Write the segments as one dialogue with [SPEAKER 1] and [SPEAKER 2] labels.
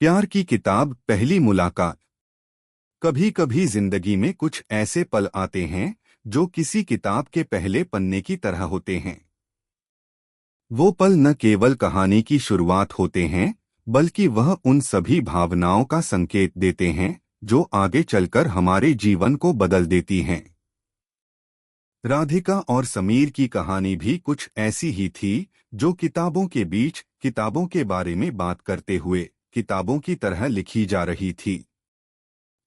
[SPEAKER 1] प्यार की किताब, पहली मुलाकात। कभी कभी जिंदगी में कुछ ऐसे पल आते हैं जो किसी किताब के पहले पन्ने की तरह होते हैं। वो पल न केवल कहानी की शुरुआत होते हैं, बल्कि वह उन सभी भावनाओं का संकेत देते हैं जो आगे चलकर हमारे जीवन को बदल देती हैं। राधिका और समीर की कहानी भी कुछ ऐसी ही थी, जो किताबों के बीच किताबों के बारे में बात करते हुए किताबों की तरह लिखी जा रही थी।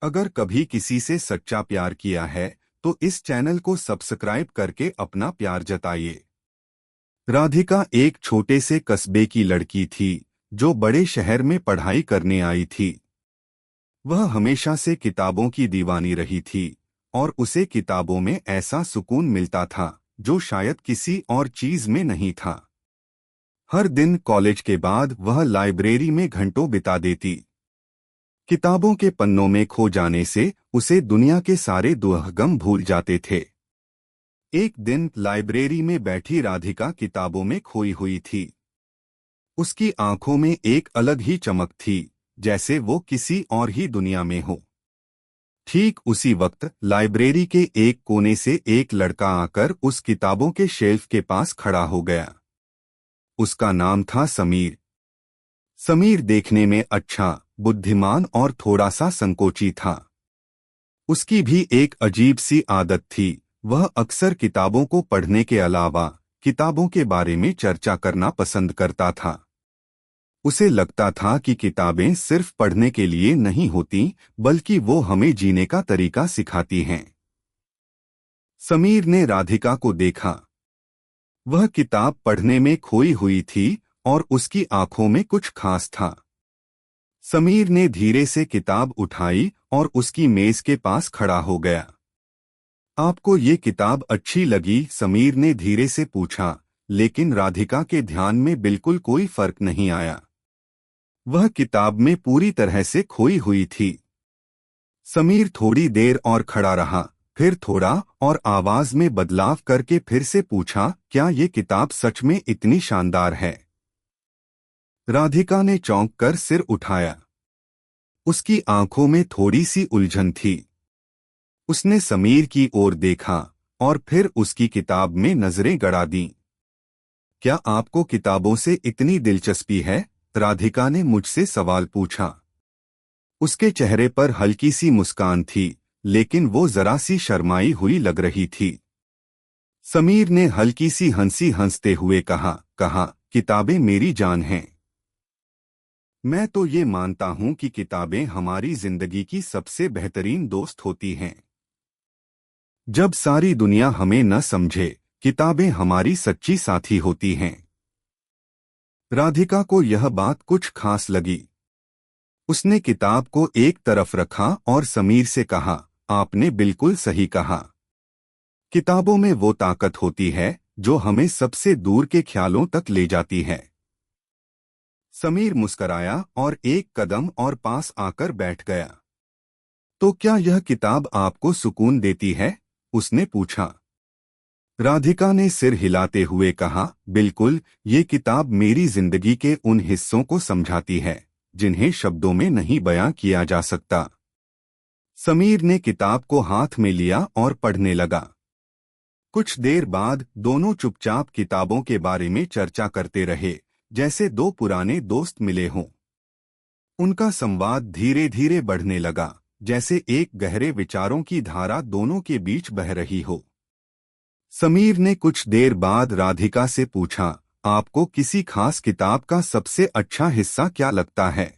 [SPEAKER 1] अगर कभी किसी से सच्चा प्यार किया है तो इस चैनल को सब्सक्राइब करके अपना प्यार जताइए। राधिका एक छोटे से कस्बे की लड़की थी जो बड़े शहर में पढ़ाई करने आई थी। वह हमेशा से किताबों की दीवानी रही थी और उसे किताबों में ऐसा सुकून मिलता था जो शायद किसी और चीज में नहीं था। हर दिन कॉलेज के बाद वह लाइब्रेरी में घंटों बिता देती। किताबों के पन्नों में खो जाने से उसे दुनिया के सारे दुख गम भूल जाते थे। एक दिन लाइब्रेरी में बैठी राधिका किताबों में खोई हुई थी। उसकी आंखों में एक अलग ही चमक थी, जैसे वो किसी और ही दुनिया में हो। ठीक उसी वक्त लाइब्रेरी के एक कोने से एक लड़का आकर उस किताबों के शेल्फ के पास खड़ा हो गया। उसका नाम था समीर। समीर देखने में अच्छा, बुद्धिमान और थोड़ा सा संकोची था। उसकी भी एक अजीब सी आदत थी, वह अक्सर किताबों को पढ़ने के अलावा किताबों के बारे में चर्चा करना पसंद करता था। उसे लगता था कि किताबें सिर्फ पढ़ने के लिए नहीं होती, बल्कि वो हमें जीने का तरीका सिखाती हैं। समीर ने राधिका को देखा। वह किताब पढ़ने में खोई हुई थी और उसकी आंखों में कुछ खास था। समीर ने धीरे से किताब उठाई और उसकी मेज के पास खड़ा हो गया। आपको ये किताब अच्छी लगी? समीर ने धीरे से पूछा, लेकिन राधिका के ध्यान में बिल्कुल कोई फर्क नहीं आया। वह किताब में पूरी तरह से खोई हुई थी। समीर थोड़ी देर और खड़ा रहा, फिर थोड़ा और आवाज में बदलाव करके फिर से पूछा, क्या ये किताब सच में इतनी शानदार है? राधिका ने चौंक कर सिर उठाया। उसकी आंखों में थोड़ी सी उलझन थी। उसने समीर की ओर देखा और फिर उसकी किताब में नजरें गड़ा दीं। क्या आपको किताबों से इतनी दिलचस्पी है? राधिका ने मुझसे सवाल पूछा। उसके चेहरे पर हल्की सी मुस्कान थी, लेकिन वो जरा सी शर्माई हुई लग रही थी। समीर ने हल्की सी हंसी हंसते हुए कहा, किताबें मेरी जान हैं। मैं तो ये मानता हूं कि किताबें हमारी जिंदगी की सबसे बेहतरीन दोस्त होती हैं। जब सारी दुनिया हमें न समझे, किताबें हमारी सच्ची साथी होती हैं। राधिका को यह बात कुछ खास लगी। उसने किताब को एक तरफ रखा और समीर से कहा, आपने बिल्कुल सही कहा। किताबों में वो ताकत होती है जो हमें सबसे दूर के ख्यालों तक ले जाती है। समीर मुस्कराया और एक कदम और पास आकर बैठ गया। तो क्या यह किताब आपको सुकून देती है? उसने पूछा। राधिका ने सिर हिलाते हुए कहा, बिल्कुल, ये किताब मेरी जिंदगी के उन हिस्सों को समझाती है जिन्हें शब्दों में नहीं बयां किया जा सकता। समीर ने किताब को हाथ में लिया और पढ़ने लगा। कुछ देर बाद दोनों चुपचाप किताबों के बारे में चर्चा करते रहे, जैसे दो पुराने दोस्त मिले हों। उनका संवाद धीरे धीरे बढ़ने लगा, जैसे एक गहरे विचारों की धारा दोनों के बीच बह रही हो। समीर ने कुछ देर बाद राधिका से पूछा, आपको किसी खास किताब का सबसे अच्छा हिस्सा क्या लगता है?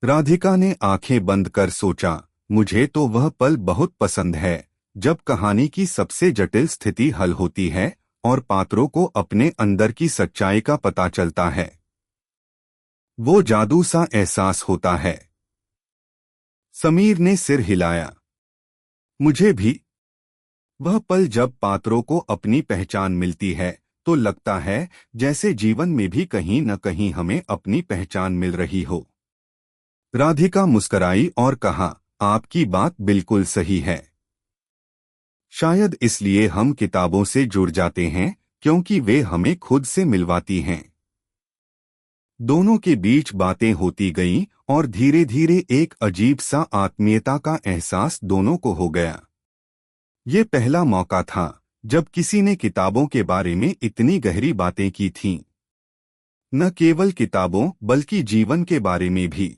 [SPEAKER 1] राधिका ने आंखें बंद कर सोचा, मुझे तो वह पल बहुत पसंद है जब कहानी की सबसे जटिल स्थिति हल होती है और पात्रों को अपने अंदर की सच्चाई का पता चलता है। वो जादू सा एहसास होता है। समीर ने सिर हिलाया। मुझे भी। वह पल जब पात्रों को अपनी पहचान मिलती है तो लगता है जैसे जीवन में भी कहीं न कहीं हमें अपनी पहचान मिल रही हो। राधिका मुस्कराई और कहा, आपकी बात बिल्कुल सही है। शायद इसलिए हम किताबों से जुड़ जाते हैं, क्योंकि वे हमें खुद से मिलवाती हैं। दोनों के बीच बातें होती गईं और धीरे धीरे एक अजीब सा आत्मीयता का एहसास दोनों को हो गया। ये पहला मौका था जब किसी ने किताबों के बारे में इतनी गहरी बातें की थीं। न केवल किताबों बल्कि जीवन के बारे में भी।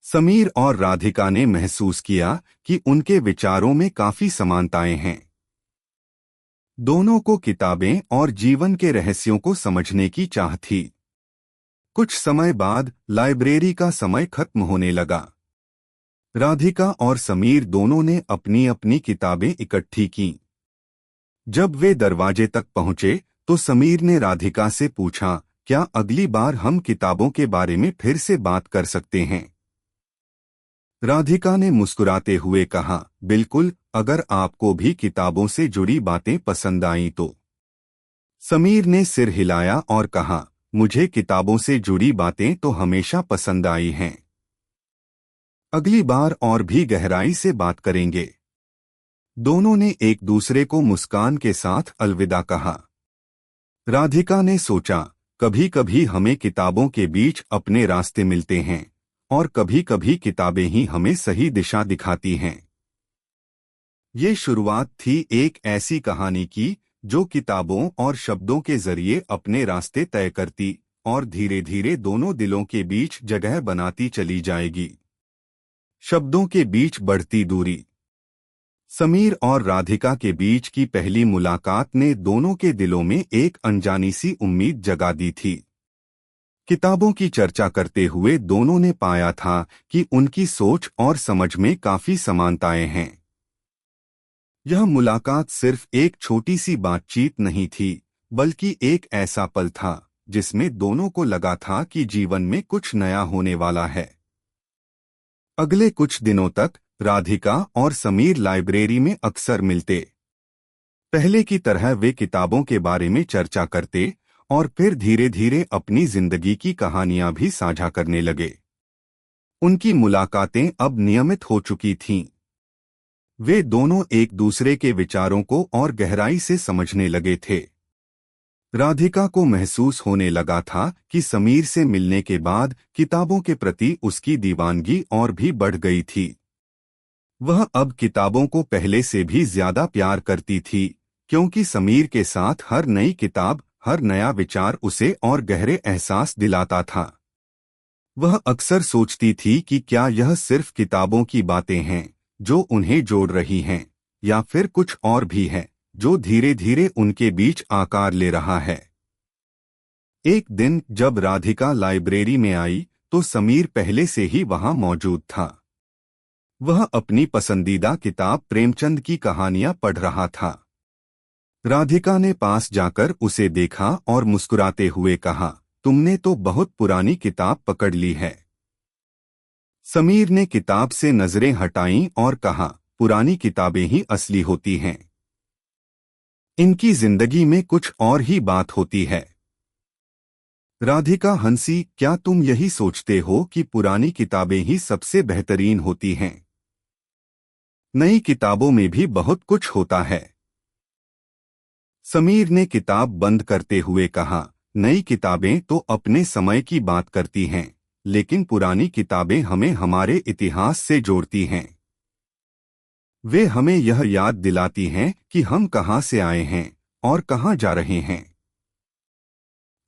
[SPEAKER 1] समीर और राधिका ने महसूस किया कि उनके विचारों में काफी समानताएं हैं। दोनों को किताबें और जीवन के रहस्यों को समझने की चाह थी। कुछ समय बाद लाइब्रेरी का समय खत्म होने लगा। राधिका और समीर दोनों ने अपनी अपनी किताबें इकट्ठी कीं। जब वे दरवाजे तक पहुंचे तो समीर ने राधिका से पूछा, क्या अगली बार हम किताबों के बारे में फिर से बात कर सकते हैं? राधिका ने मुस्कुराते हुए कहा, बिल्कुल, अगर आपको भी किताबों से जुड़ी बातें पसंद आईं तो। समीर ने सिर हिलाया और कहा, मुझे किताबों से जुड़ी बातें तो हमेशा पसंद आई हैं। अगली बार और भी गहराई से बात करेंगे। दोनों ने एक दूसरे को मुस्कान के साथ अलविदा कहा। राधिका ने सोचा, कभी कभी हमें किताबों के बीच अपने रास्ते मिलते हैं और कभी कभी किताबें ही हमें सही दिशा दिखाती हैं। ये शुरुआत थी एक ऐसी कहानी की जो किताबों और शब्दों के जरिए अपने रास्ते तय करती और धीरे धीरे दोनों दिलों के बीच जगह बनाती चली जाएगी। शब्दों के बीच बढ़ती दूरी। समीर और राधिका के बीच की पहली मुलाकात ने दोनों के दिलों में एक अनजानी सी उम्मीद जगा दी थी। किताबों की चर्चा करते हुए दोनों ने पाया था कि उनकी सोच और समझ में काफी समानताएं हैं। यह मुलाकात सिर्फ एक छोटी सी बातचीत नहीं थी, बल्कि एक ऐसा पल था जिसमें दोनों को लगा था कि जीवन में कुछ नया होने वाला है। अगले कुछ दिनों तक राधिका और समीर लाइब्रेरी में अक्सर मिलते। पहले की तरह वे किताबों के बारे में चर्चा करते और फिर धीरे धीरे अपनी जिंदगी की कहानियां भी साझा करने लगे। उनकी मुलाकातें अब नियमित हो चुकी थीं। वे दोनों एक दूसरे के विचारों को और गहराई से समझने लगे थे। राधिका को महसूस होने लगा था कि समीर से मिलने के बाद किताबों के प्रति उसकी दीवानगी और भी बढ़ गई थी। वह अब किताबों को पहले से भी ज्यादा प्यार करती थी, क्योंकि समीर के साथ हर नई किताब, हर नया विचार उसे और गहरे एहसास दिलाता था। वह अक्सर सोचती थी कि क्या यह सिर्फ किताबों की बातें हैं जो उन्हें जोड़ रही हैं, या फिर कुछ और भी है जो धीरे धीरे उनके बीच आकार ले रहा है। एक दिन जब राधिका लाइब्रेरी में आई तो समीर पहले से ही वहां मौजूद था। वह अपनी पसंदीदा किताब प्रेमचंद की कहानियां पढ़ रहा था। राधिका ने पास जाकर उसे देखा और मुस्कुराते हुए कहा, तुमने तो बहुत पुरानी किताब पकड़ ली है। समीर ने किताब से नजरें हटाईं और कहा, पुरानी किताबें ही असली होती हैं। इनकी जिंदगी में कुछ और ही बात होती है। राधिका हंसी, क्या तुम यही सोचते हो कि पुरानी किताबें ही सबसे बेहतरीन होती हैं? नई किताबों में भी बहुत कुछ होता है। समीर ने किताब बंद करते हुए कहा, नई किताबें तो अपने समय की बात करती हैं, लेकिन पुरानी किताबें हमें हमारे इतिहास से जोड़ती हैं। वे हमें यह याद दिलाती हैं कि हम कहां से आए हैं और कहां जा रहे हैं।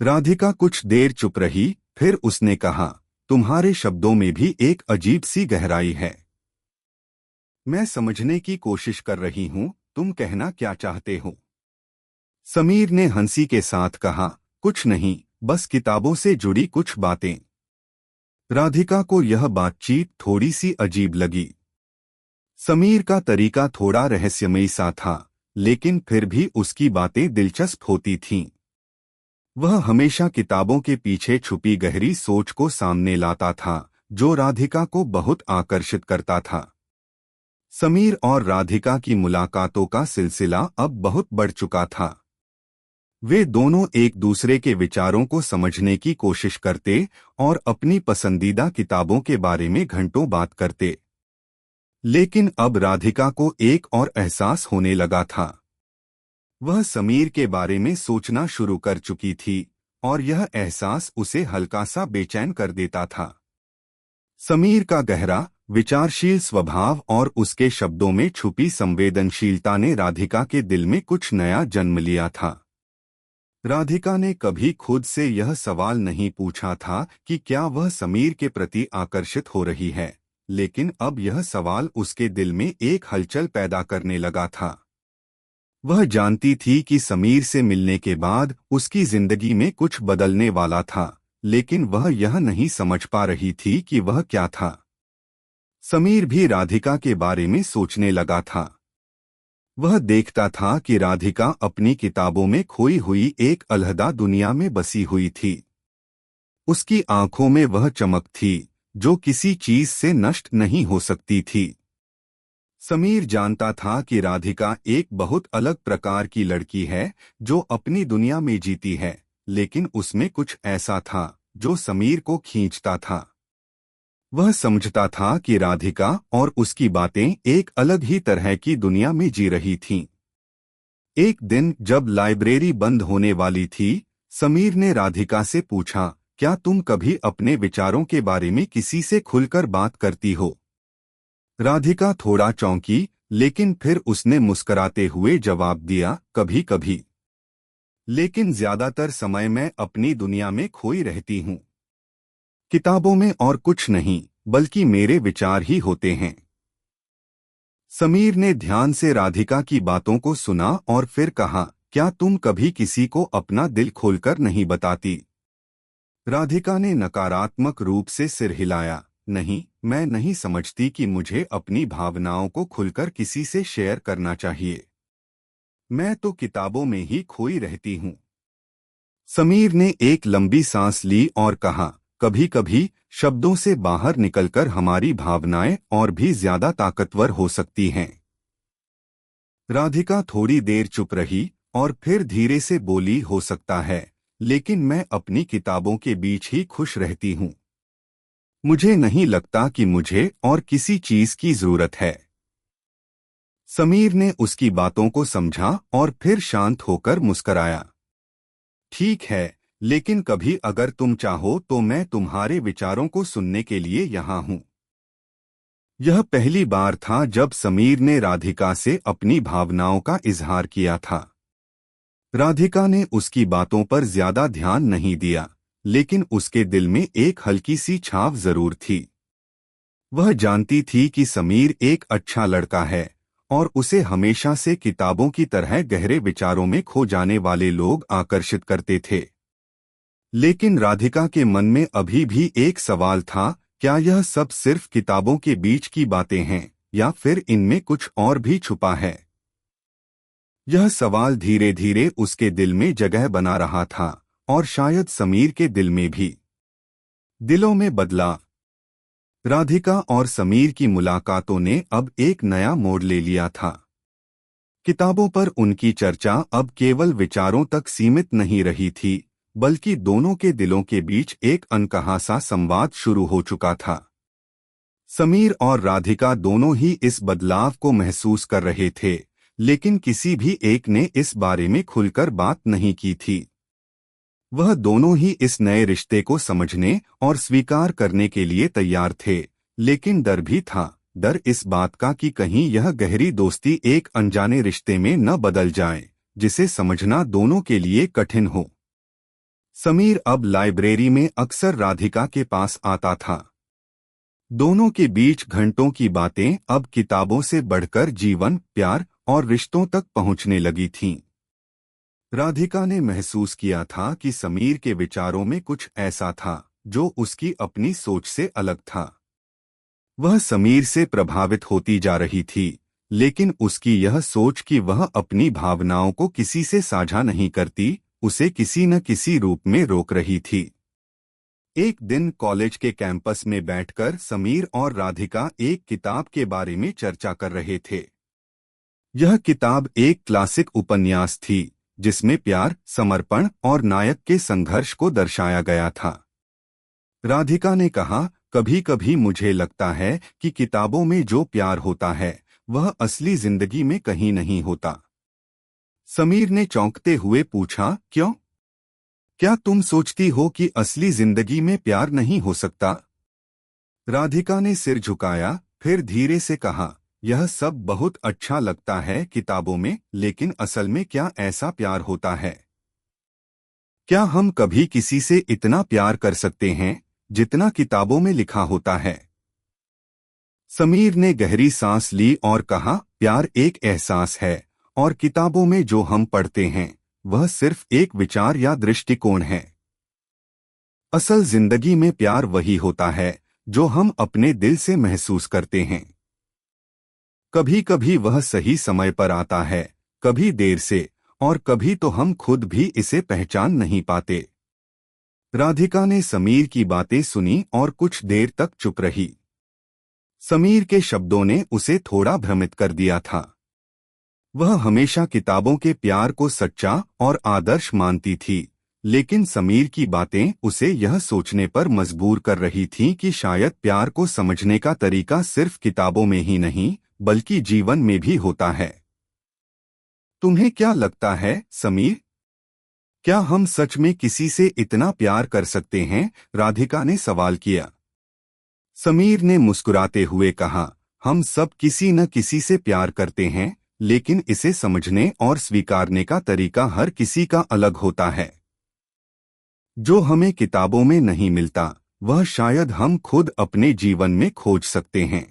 [SPEAKER 1] राधिका कुछ देर चुप रही, फिर उसने कहा, तुम्हारे शब्दों में भी एक अजीब सी गहराई है। मैं समझने की कोशिश कर रही हूं, तुम कहना क्या चाहते हो? समीर ने हंसी के साथ कहा, कुछ नहीं, बस किताबों से जुड़ी कुछ बातें। राधिका को यह बातचीत थोड़ी सी अजीब लगी। समीर का तरीका थोड़ा रहस्यमयी सा था, लेकिन फिर भी उसकी बातें दिलचस्प होती थीं। वह हमेशा किताबों के पीछे छुपी गहरी सोच को सामने लाता था, जो राधिका को बहुत आकर्षित करता था। समीर और राधिका की मुलाकातों का सिलसिला अब बहुत बढ़ चुका था। वे दोनों एक दूसरे के विचारों को समझने की कोशिश करते और अपनी पसंदीदा किताबों के बारे में घंटों बात करते। लेकिन अब राधिका को एक और एहसास होने लगा था। वह समीर के बारे में सोचना शुरू कर चुकी थी और यह एहसास उसे हल्का सा बेचैन कर देता था। समीर का गहरा विचारशील स्वभाव और उसके शब्दों में छुपी संवेदनशीलता ने राधिका के दिल में कुछ नया जन्म लिया था। राधिका ने कभी खुद से यह सवाल नहीं पूछा था कि क्या वह समीर के प्रति आकर्षित हो रही है, लेकिन अब यह सवाल उसके दिल में एक हलचल पैदा करने लगा था। वह जानती थी कि समीर से मिलने के बाद उसकी जिंदगी में कुछ बदलने वाला था, लेकिन वह यह नहीं समझ पा रही थी कि वह क्या था। समीर भी राधिका के बारे में सोचने लगा था। वह देखता था कि राधिका अपनी किताबों में खोई हुई एक अलहदा दुनिया में बसी हुई थी। उसकी आंखों में वह चमक थी जो किसी चीज से नष्ट नहीं हो सकती थी। समीर जानता था कि राधिका एक बहुत अलग प्रकार की लड़की है जो अपनी दुनिया में जीती है, लेकिन उसमें कुछ ऐसा था जो समीर को खींचता था। वह समझता था कि राधिका और उसकी बातें एक अलग ही तरह की दुनिया में जी रही थीं। एक दिन जब लाइब्रेरी बंद होने वाली थी, समीर ने राधिका से पूछा, क्या तुम कभी अपने विचारों के बारे में किसी से खुलकर बात करती हो? राधिका थोड़ा चौंकी, लेकिन फिर उसने मुस्कुराते हुए जवाब दिया, कभी कभी, लेकिन ज्यादातर समय मैं अपनी दुनिया में खोई रहती हूँ। किताबों में और कुछ नहीं, बल्कि मेरे विचार ही होते हैं। समीर ने ध्यान से राधिका की बातों को सुना और फिर कहा, क्या तुम कभी किसी को अपना दिल खोलकर नहीं बताती? राधिका ने नकारात्मक रूप से सिर हिलाया, नहीं, मैं नहीं समझती कि मुझे अपनी भावनाओं को खुलकर किसी से शेयर करना चाहिए। मैं तो किताबों में ही खोई रहती हूँ। समीर ने एक लंबी सांस ली और कहा, कभी कभी शब्दों से बाहर निकलकर हमारी भावनाएं और भी ज्यादा ताकतवर हो सकती हैं। राधिका थोड़ी देर चुप रही और फिर धीरे से बोली, हो सकता है, लेकिन मैं अपनी किताबों के बीच ही खुश रहती हूँ। मुझे नहीं लगता कि मुझे और किसी चीज की जरूरत है। समीर ने उसकी बातों को समझा और फिर शांत होकर मुस्कराया। ठीक है, लेकिन कभी अगर तुम चाहो तो मैं तुम्हारे विचारों को सुनने के लिए यहाँ हूँ। यह पहली बार था जब समीर ने राधिका से अपनी भावनाओं का इजहार किया था। राधिका ने उसकी बातों पर ज्यादा ध्यान नहीं दिया, लेकिन उसके दिल में एक हल्की सी छाप जरूर थी। वह जानती थी कि समीर एक अच्छा लड़का है और उसे हमेशा से किताबों की तरह गहरे विचारों में खो जाने वाले लोग आकर्षित करते थे। लेकिन राधिका के मन में अभी भी एक सवाल था, क्या यह सब सिर्फ किताबों के बीच की बातें हैं या फिर इनमें कुछ और भी छुपा है? यह सवाल धीरे धीरे उसके दिल में जगह बना रहा था और शायद समीर के दिल में भी। दिलों में बदला। राधिका और समीर की मुलाकातों ने अब एक नया मोड़ ले लिया था। किताबों पर उनकी चर्चा अब केवल विचारों तक सीमित नहीं रही थी, बल्कि दोनों के दिलों के बीच एक अनकहा सा संवाद शुरू हो चुका था। समीर और राधिका दोनों ही इस बदलाव को महसूस कर रहे थे, लेकिन किसी भी एक ने इस बारे में खुलकर बात नहीं की थी। वह दोनों ही इस नए रिश्ते को समझने और स्वीकार करने के लिए तैयार थे, लेकिन डर भी था, डर इस बात का कि कहीं यह गहरी दोस्ती एक अनजाने रिश्ते में न बदल जाए, जिसे समझना दोनों के लिए कठिन हो। समीर अब लाइब्रेरी में अक्सर राधिका के पास आता था। दोनों के बीच घंटों की बातें अब किताबों से बढ़कर जीवन, प्यार और रिश्तों तक पहुंचने लगी थीं। राधिका ने महसूस किया था कि समीर के विचारों में कुछ ऐसा था जो उसकी अपनी सोच से अलग था। वह समीर से प्रभावित होती जा रही थी, लेकिन उसकी यह सोच कि वह अपनी भावनाओं को किसी से साझा नहीं करती, उसे किसी न किसी रूप में रोक रही थी। एक दिन कॉलेज के कैंपस में बैठकर समीर और राधिका एक किताब के बारे में चर्चा कर रहे थे। यह किताब एक क्लासिक उपन्यास थी जिसमें प्यार, समर्पण और नायक के संघर्ष को दर्शाया गया था। राधिका ने कहा, कभी कभी मुझे लगता है कि किताबों में जो प्यार होता है वह असली जिंदगी में कहीं नहीं होता। समीर ने चौंकते हुए पूछा, क्यों? क्या तुम सोचती हो कि असली जिंदगी में प्यार नहीं हो सकता? राधिका ने सिर झुकाया, फिर धीरे से कहा, यह सब बहुत अच्छा लगता है किताबों में, लेकिन असल में क्या ऐसा प्यार होता है? क्या हम कभी किसी से इतना प्यार कर सकते हैं जितना किताबों में लिखा होता है? समीर ने गहरी सांस ली और कहा, प्यार एक एहसास है, और किताबों में जो हम पढ़ते हैं वह सिर्फ एक विचार या दृष्टिकोण है। असल जिंदगी में प्यार वही होता है जो हम अपने दिल से महसूस करते हैं। कभी कभी वह सही समय पर आता है, कभी देर से, और कभी तो हम खुद भी इसे पहचान नहीं पाते। राधिका ने समीर की बातें सुनी और कुछ देर तक चुप रही। समीर के शब्दों ने उसे थोड़ा भ्रमित कर दिया था। वह हमेशा किताबों के प्यार को सच्चा और आदर्श मानती थी, लेकिन समीर की बातें उसे यह सोचने पर मजबूर कर रही थीं कि शायद प्यार को समझने का तरीका सिर्फ किताबों में ही नहीं, बल्कि जीवन में भी होता है। तुम्हें क्या लगता है, समीर? क्या हम सच में किसी से इतना प्यार कर सकते हैं? राधिका ने सवाल किया। समीर ने मुस्कुराते हुए कहा, हम सब किसी न किसी से प्यार करते हैं, लेकिन इसे समझने और स्वीकारने का तरीका हर किसी का अलग होता है। जो हमें किताबों में नहीं मिलता, वह शायद हम खुद अपने जीवन में खोज सकते हैं।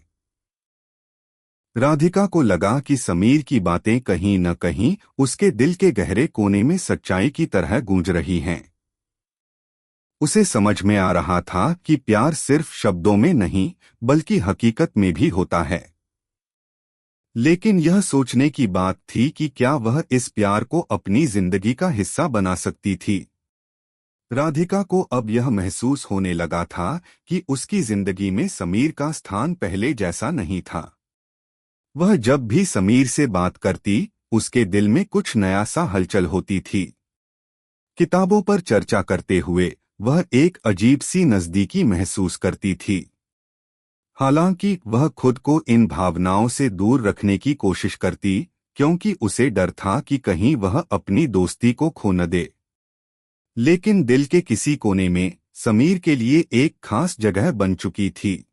[SPEAKER 1] राधिका को लगा कि समीर की बातें कहीं न कहीं उसके दिल के गहरे कोने में सच्चाई की तरह गूंज रही हैं। उसे समझ में आ रहा था कि प्यार सिर्फ शब्दों में नहीं, बल्कि हकीकत में भी होता है। लेकिन यह सोचने की बात थी कि क्या वह इस प्यार को अपनी जिंदगी का हिस्सा बना सकती थी। राधिका को अब यह महसूस होने लगा था कि उसकी जिंदगी में समीर का स्थान पहले जैसा नहीं था। वह जब भी समीर से बात करती, उसके दिल में कुछ नया सा हलचल होती थी। किताबों पर चर्चा करते हुए वह एक अजीब सी नजदीकी महसूस करती थी। हालांकि वह खुद को इन भावनाओं से दूर रखने की कोशिश करती, क्योंकि उसे डर था कि कहीं वह अपनी दोस्ती को खो न दे। लेकिन दिल के किसी कोने में समीर के लिए एक खास जगह बन चुकी थी।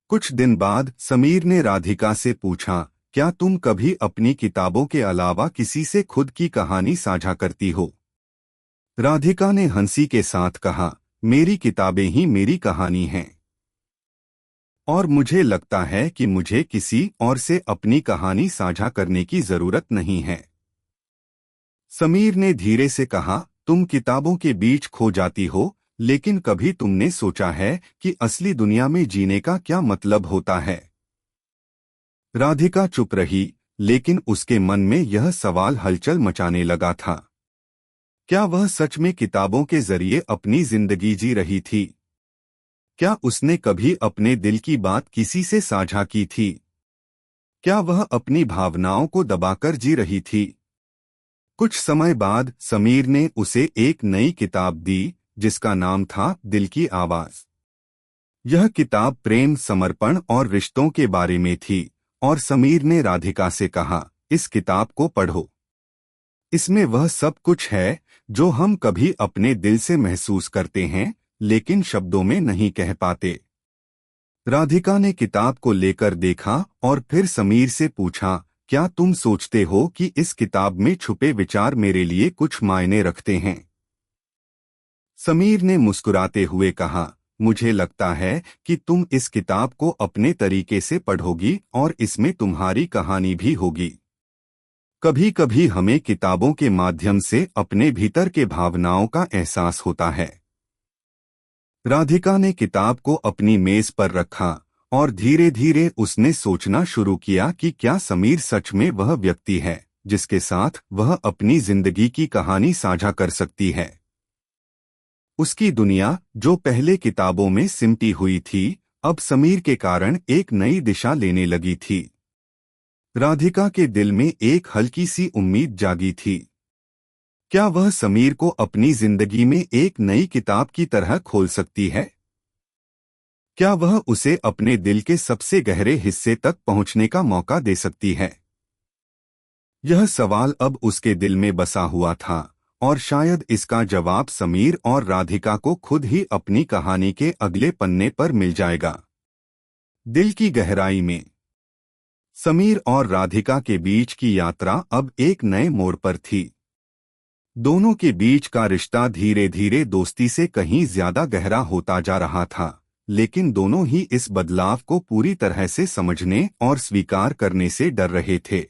[SPEAKER 1] कुछ दिन बाद समीर ने राधिका से पूछा, क्या तुम कभी अपनी किताबों के अलावा किसी से खुद की कहानी साझा करती हो? राधिका ने हंसी के साथ कहा, मेरी किताबें ही मेरी कहानी हैं, और मुझे लगता है कि मुझे किसी और से अपनी कहानी साझा करने की जरूरत नहीं है। समीर ने धीरे से कहा, तुम किताबों के बीच खो जाती हो, लेकिन कभी तुमने सोचा है कि असली दुनिया में जीने का क्या मतलब होता है? राधिका चुप रही, लेकिन उसके मन में यह सवाल हलचल मचाने लगा था। क्या वह सच में किताबों के जरिए अपनी जिंदगी जी रही थी? क्या उसने कभी अपने दिल की बात किसी से साझा की थी? क्या वह अपनी भावनाओं को दबाकर जी रही थी? कुछ समय बाद समीर ने उसे एक नई किताब दी, जिसका नाम था दिल की आवाज। यह किताब प्रेम, समर्पण और रिश्तों के बारे में थी, और समीर ने राधिका से कहा, इस किताब को पढ़ो। इसमें वह सब कुछ है जो हम कभी अपने दिल से महसूस करते हैं, लेकिन शब्दों में नहीं कह पाते। राधिका ने किताब को लेकर देखा और फिर समीर से पूछा, क्या तुम सोचते हो कि इस किताब में छुपे विचार मेरे लिए कुछ मायने रखते हैं? समीर ने मुस्कुराते हुए कहा, मुझे लगता है कि तुम इस किताब को अपने तरीके से पढ़ोगी और इसमें तुम्हारी कहानी भी होगी। कभी कभी हमें किताबों के माध्यम से अपने भीतर के भावनाओं का एहसास होता है। राधिका ने किताब को अपनी मेज पर रखा और धीरे धीरे उसने सोचना शुरू किया कि क्या समीर सच में वह व्यक्ति है जिसके साथ वह अपनी जिंदगी की कहानी साझा कर सकती है। उसकी दुनिया, जो पहले किताबों में सिमटी हुई थी, अब समीर के कारण एक नई दिशा लेने लगी थी। राधिका के दिल में एक हल्की सी उम्मीद जागी थी। क्या वह समीर को अपनी जिंदगी में एक नई किताब की तरह खोल सकती है? क्या वह उसे अपने दिल के सबसे गहरे हिस्से तक पहुंचने का मौका दे सकती है? यह सवाल अब उसके दिल में बसा हुआ था, और शायद इसका जवाब समीर और राधिका को खुद ही अपनी कहानी के अगले पन्ने पर मिल जाएगा। दिल की गहराई में समीर और राधिका के बीच की यात्रा अब एक नए मोड़ पर थी। दोनों के बीच का रिश्ता धीरे धीरे दोस्ती से कहीं ज्यादा गहरा होता जा रहा था, लेकिन दोनों ही इस बदलाव को पूरी तरह से समझने और स्वीकार करने से डर रहे थे।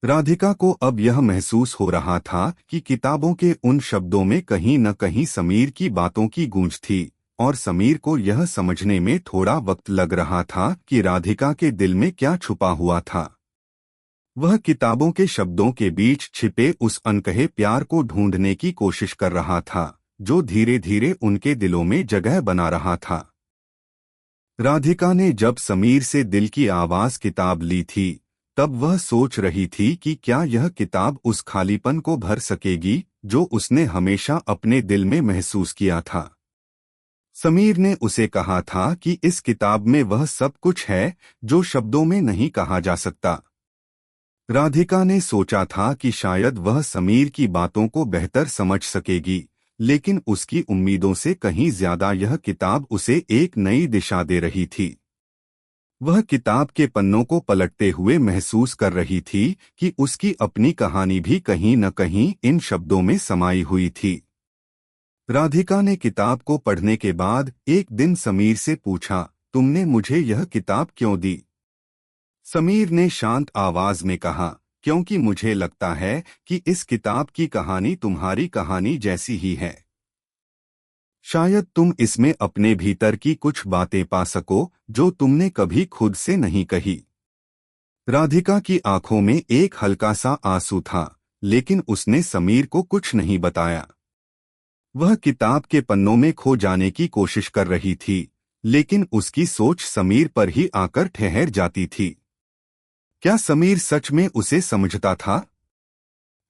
[SPEAKER 1] राधिका को अब यह महसूस हो रहा था कि किताबों के उन शब्दों में कहीं न कहीं समीर की बातों की गूंज थी, और समीर को यह समझने में थोड़ा वक्त लग रहा था कि राधिका के दिल में क्या छुपा हुआ था। वह किताबों के शब्दों के बीच छिपे उस अनकहे प्यार को ढूंढने की कोशिश कर रहा था, जो धीरे धीरे उनके दिलों में जगह बना रहा था। राधिका ने जब समीर से दिल की आवाज किताब ली थी, तब वह सोच रही थी कि क्या यह किताब उस खालीपन को भर सकेगी जो उसने हमेशा अपने दिल में महसूस किया था। समीर ने उसे कहा था कि इस किताब में वह सब कुछ है जो शब्दों में नहीं कहा जा सकता। राधिका ने सोचा था कि शायद वह समीर की बातों को बेहतर समझ सकेगी, लेकिन उसकी उम्मीदों से कहीं ज्यादा यह किताब उसे एक नई दिशा दे रही थी। वह किताब के पन्नों को पलटते हुए महसूस कर रही थी कि उसकी अपनी कहानी भी कहीं न कहीं इन शब्दों में समाई हुई थी। राधिका ने किताब को पढ़ने के बाद एक दिन समीर से पूछा, तुमने मुझे यह किताब क्यों दी? समीर ने शांत आवाज में कहा, क्योंकि मुझे लगता है कि इस किताब की कहानी तुम्हारी कहानी जैसी ही है। शायद तुम इसमें अपने भीतर की कुछ बातें पा सको जो तुमने कभी खुद से नहीं कही। राधिका की आंखों में एक हल्का सा आंसू था, लेकिन उसने समीर को कुछ नहीं बताया। वह किताब के पन्नों में खो जाने की कोशिश कर रही थी, लेकिन उसकी सोच समीर पर ही आकर ठहर जाती थी। क्या समीर सच में उसे समझता था?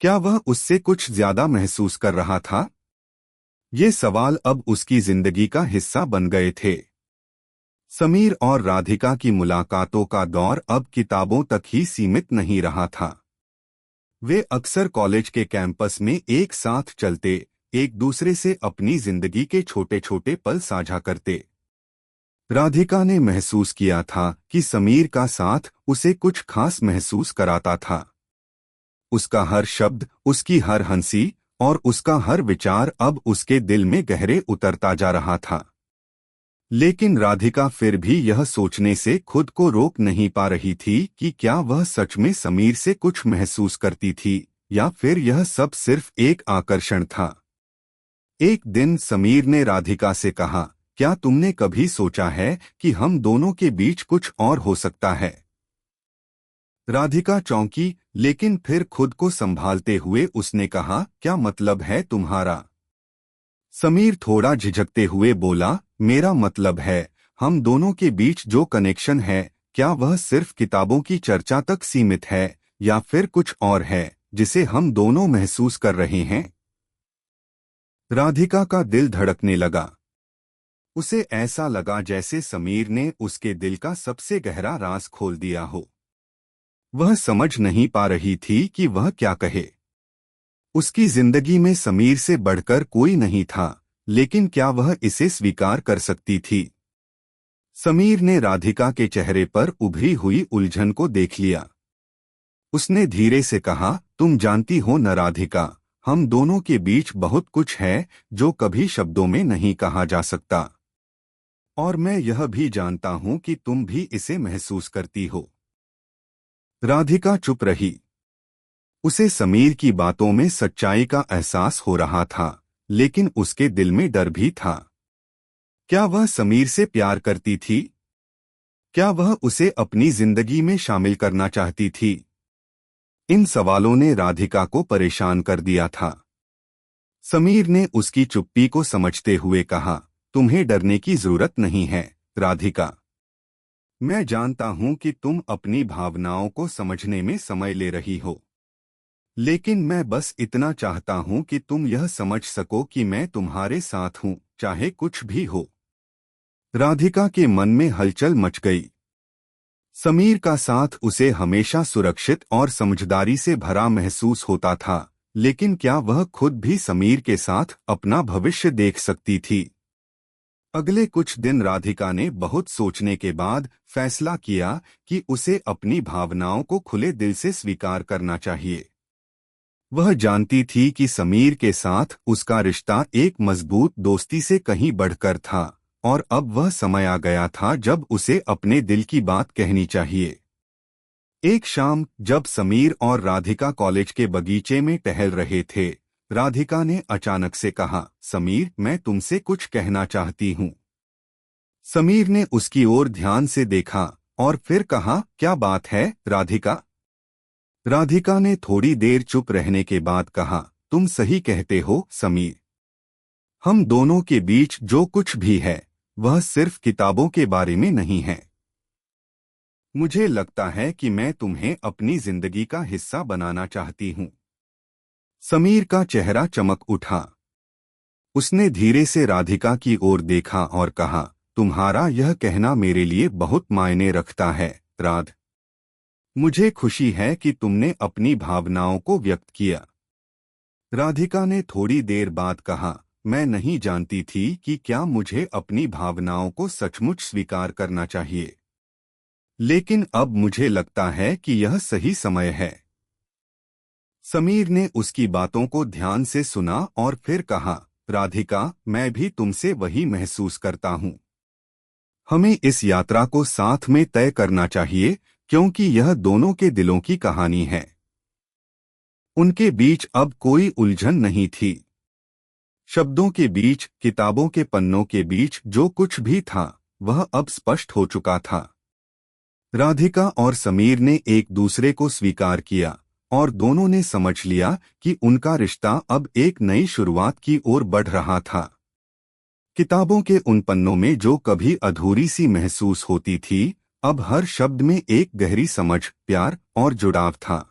[SPEAKER 1] क्या वह उससे कुछ ज्यादा महसूस कर रहा था? ये सवाल अब उसकी जिंदगी का हिस्सा बन गए थे। समीर और राधिका की मुलाकातों का दौर अब किताबों तक ही सीमित नहीं रहा था। वे अक्सर कॉलेज के कैंपस में एक साथ चलते, एक दूसरे से अपनी जिंदगी के छोटे छोटे पल साझा करते। राधिका ने महसूस किया था कि समीर का साथ उसे कुछ खास महसूस कराता था। उसका हर शब्द, उसकी हर हंसी और उसका हर विचार अब उसके दिल में गहरे उतरता जा रहा था। लेकिन राधिका फिर भी यह सोचने से खुद को रोक नहीं पा रही थी कि क्या वह सच में समीर से कुछ महसूस करती थी या फिर यह सब सिर्फ एक आकर्षण था। एक दिन समीर ने राधिका से कहा, क्या तुमने कभी सोचा है कि हम दोनों के बीच कुछ और हो सकता है? राधिका चौंकी, लेकिन फिर खुद को संभालते हुए उसने कहा, क्या मतलब है तुम्हारा? समीर थोड़ा झिझकते हुए बोला, मेरा मतलब है, हम दोनों के बीच जो कनेक्शन है, क्या वह सिर्फ किताबों की चर्चा तक सीमित है या फिर कुछ और है जिसे हम दोनों महसूस कर रहे हैं? राधिका का दिल धड़कने लगा। उसे ऐसा लगा जैसे समीर ने उसके दिल का सबसे गहरा राज खोल दिया हो। वह समझ नहीं पा रही थी कि वह क्या कहे। उसकी जिंदगी में समीर से बढ़कर कोई नहीं था, लेकिन क्या वह इसे स्वीकार कर सकती थी? समीर ने राधिका के चेहरे पर उभरी हुई उलझन को देख लिया। उसने धीरे से कहा, तुम जानती हो न राधिका, हम दोनों के बीच बहुत कुछ है जो कभी शब्दों में नहीं कहा जा सकता। और मैं यह भी जानता हूं कि तुम भी इसे महसूस करती हो। राधिका चुप रही। उसे समीर की बातों में सच्चाई का एहसास हो रहा था, लेकिन उसके दिल में डर भी था। क्या वह समीर से प्यार करती थी? क्या वह उसे अपनी जिंदगी में शामिल करना चाहती थी? इन सवालों ने राधिका को परेशान कर दिया था। समीर ने उसकी चुप्पी को समझते हुए कहा, तुम्हें डरने की जरूरत नहीं है, राधिका। मैं जानता हूं कि तुम अपनी भावनाओं को समझने में समय ले रही हो, लेकिन मैं बस इतना चाहता हूं कि तुम यह समझ सको कि मैं तुम्हारे साथ हूं, चाहे कुछ भी हो। राधिका के मन में हलचल मच गई। समीर का साथ उसे हमेशा सुरक्षित और समझदारी से भरा महसूस होता था, लेकिन क्या वह खुद भी समीर के साथ अपना भविष्य देख सकती थी? अगले कुछ दिन राधिका ने बहुत सोचने के बाद फैसला किया कि उसे अपनी भावनाओं को खुले दिल से स्वीकार करना चाहिए। वह जानती थी कि समीर के साथ उसका रिश्ता एक मजबूत दोस्ती से कहीं बढ़कर था, और अब वह समय आ गया था जब उसे अपने दिल की बात कहनी चाहिए। एक शाम जब समीर और राधिका कॉलेज के बगीचे में टहल रहे थे, राधिका ने अचानक से कहा, समीर, मैं तुमसे कुछ कहना चाहती हूँ। समीर ने उसकी ओर ध्यान से देखा और फिर कहा, क्या बात है राधिका? राधिका ने थोड़ी देर चुप रहने के बाद कहा, तुम सही कहते हो समीर। हम दोनों के बीच जो कुछ भी है वह सिर्फ किताबों के बारे में नहीं है। मुझे लगता है कि मैं तुम्हें अपनी जिंदगी का हिस्सा बनाना चाहती हूँ। समीर का चेहरा चमक उठा। उसने धीरे से राधिका की ओर देखा और कहा, तुम्हारा यह कहना मेरे लिए बहुत मायने रखता है राध। मुझे खुशी है कि तुमने अपनी भावनाओं को व्यक्त किया। राधिका ने थोड़ी देर बाद कहा, मैं नहीं जानती थी कि क्या मुझे अपनी भावनाओं को सचमुच स्वीकार करना चाहिए, लेकिन अब मुझे लगता है कि यह सही समय है। समीर ने उसकी बातों को ध्यान से सुना और फिर कहा, राधिका, मैं भी तुमसे वही महसूस करता हूँ। हमें इस यात्रा को साथ में तय करना चाहिए, क्योंकि यह दोनों के दिलों की कहानी है। उनके बीच अब कोई उलझन नहीं थी। शब्दों के बीच, किताबों के पन्नों के बीच जो कुछ भी था वह अब स्पष्ट हो चुका था। राधिका और समीर ने एक दूसरे को स्वीकार किया और दोनों ने समझ लिया कि उनका रिश्ता अब एक नई शुरुआत की ओर बढ़ रहा था। किताबों के उन पन्नों में जो कभी अधूरी सी महसूस होती थी, अब हर शब्द में एक गहरी समझ, प्यार और जुड़ाव था।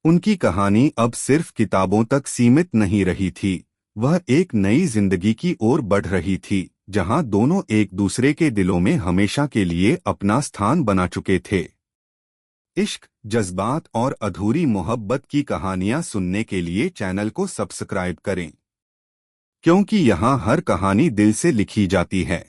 [SPEAKER 1] उनकी कहानी अब सिर्फ किताबों तक सीमित नहीं रही थी, वह एक नई जिंदगी की ओर बढ़ रही थी, जहां दोनों एक दूसरे के दिलों में हमेशा के लिए अपना स्थान बना चुके थे। इश्क, जज्बात और अधूरी मोहब्बत की कहानियां सुनने के लिए चैनल को सब्सक्राइब करें, क्योंकि यहाँ हर कहानी दिल से लिखी जाती है।